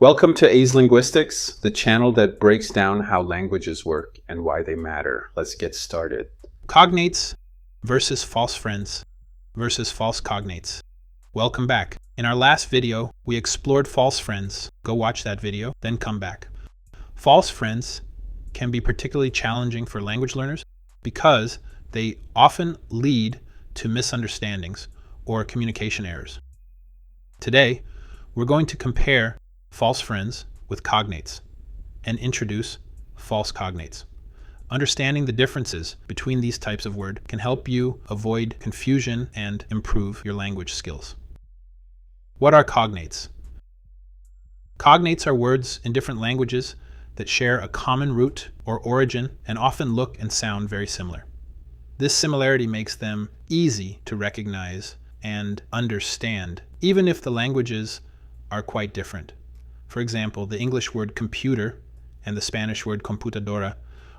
Welcome to A's Linguistics, the channel that breaks down how languages work and why they matter. Let's get started. Cognates versus false friends versus false cognates. Welcome back. In our last video, we explored false friends. Go watch that video, then come back. False friends can be particularly challenging for language learners because they often lead to misunderstandings or communication errors. Today, we're going to compare false friends with cognates and introduce false cognates. Understanding the differences between these types of word can help you avoid confusion and improve your language skills. What are cognates? Cognates are words in different languages that share a common root or origin and often look and sound very similar. This similarity makes them easy to recognize and understand, even if the languages are quite different. For example, the English word computer and the Spanish word computadora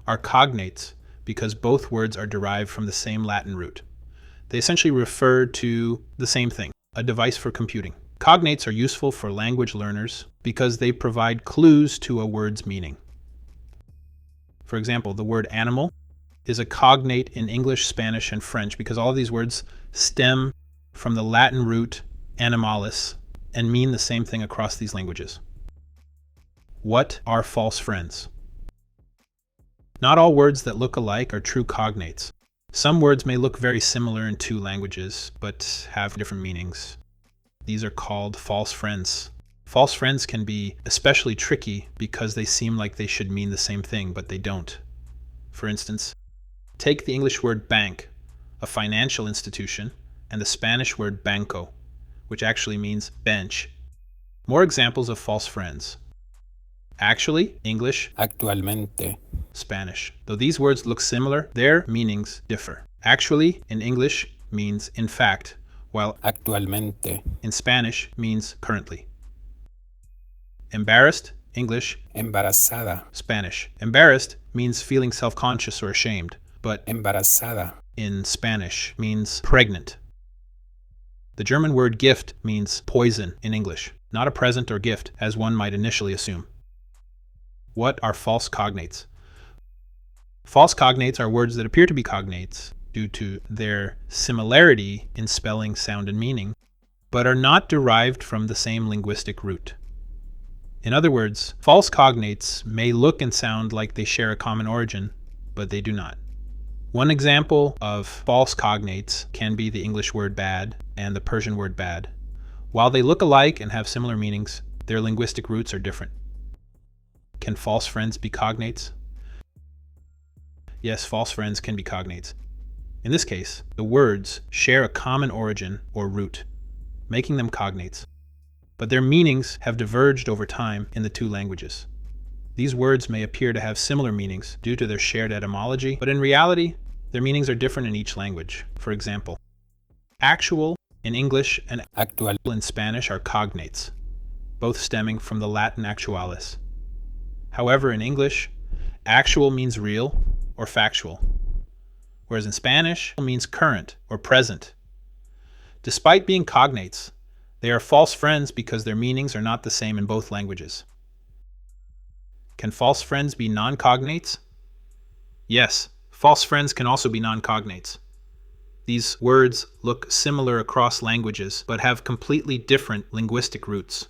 are cognates because both words are derived from the same Latin root. They essentially refer to the same thing, a device for computing. Cognates are useful for language learners because they provide clues to a word's meaning. For example, the word animal is a cognate in English, Spanish, and French because all of these words stem from the Latin root animalis and mean the same thing across these languages. What are false friends? Not all words that look alike are true cognates. Some words may look very similar in two languages, but have different meanings. These are called false friends. False friends can be especially tricky because they seem like they should mean the same thing, but they don't. For instance, take the English word bank, a financial institution, and the Spanish word banco, which actually means bench. More examples of false friends. Actually, English, actualmente, Spanish. Though these words look similar, their meanings differ. Actually, in English, means in fact, while actualmente, in Spanish means currently. Embarrassed, English, embarazada, Spanish. Embarrassed means feeling self-conscious or ashamed, but embarazada, in Spanish means pregnant. The German word gift means poison in English, not a present or gift, as one might initially assume. What are false cognates? False cognates are words that appear to be cognates due to their similarity in spelling, sound, and meaning, but are not derived from the same linguistic root. In other words, false cognates may look and sound like they share a common origin, but they do not. One example of false cognates can be the English word bad and the Persian word bad. While they look alike and have similar meanings, their linguistic roots are different. Can false friends be cognates? Yes, false friends can be cognates. In this case, the words share a common origin or root, making them cognates, but their meanings have diverged over time in the two languages. These words may appear to have similar meanings due to their shared etymology, but in reality, their meanings are different in each language. For example, actual in English and actual in Spanish are cognates, both stemming from the Latin actualis. However, in English, actual means real or factual, whereas in Spanish, it means current or present. Despite being cognates, they are false friends because their meanings are not the same in both languages. Can false friends be non-cognates? Yes, false friends can also be non-cognates. These words look similar across languages, but have completely different linguistic roots.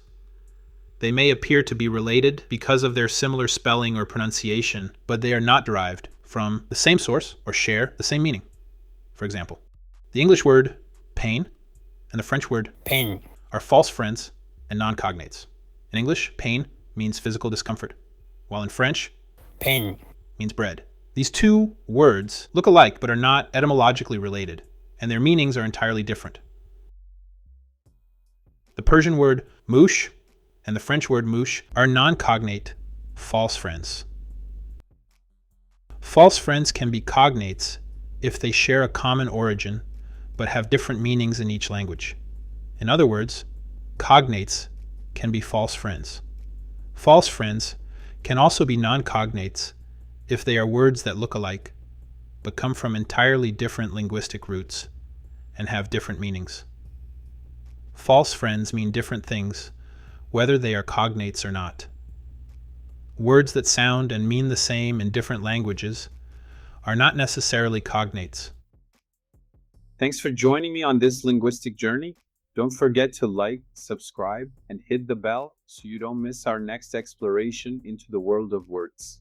They may appear to be related because of their similar spelling or pronunciation, but they are not derived from the same source or share the same meaning. For example, the English word pain and the French word pain are false friends and non-cognates. In English, pain means physical discomfort, while in French, pain means bread. These two words look alike but are not etymologically related, and their meanings are entirely different. The Persian word mouche and the French word mouche are non-cognate false friends. False friends can be cognates if they share a common origin but have different meanings in each language. In other words, cognates can be false friends. False friends can also be non-cognates if they are words that look alike but come from entirely different linguistic roots and have different meanings. False friends mean different things whether they are cognates or not. Words that sound and mean the same in different languages are not necessarily cognates. Thanks for joining me on this linguistic journey. Don't forget to like, subscribe, and hit the bell so you don't miss our next exploration into the world of words.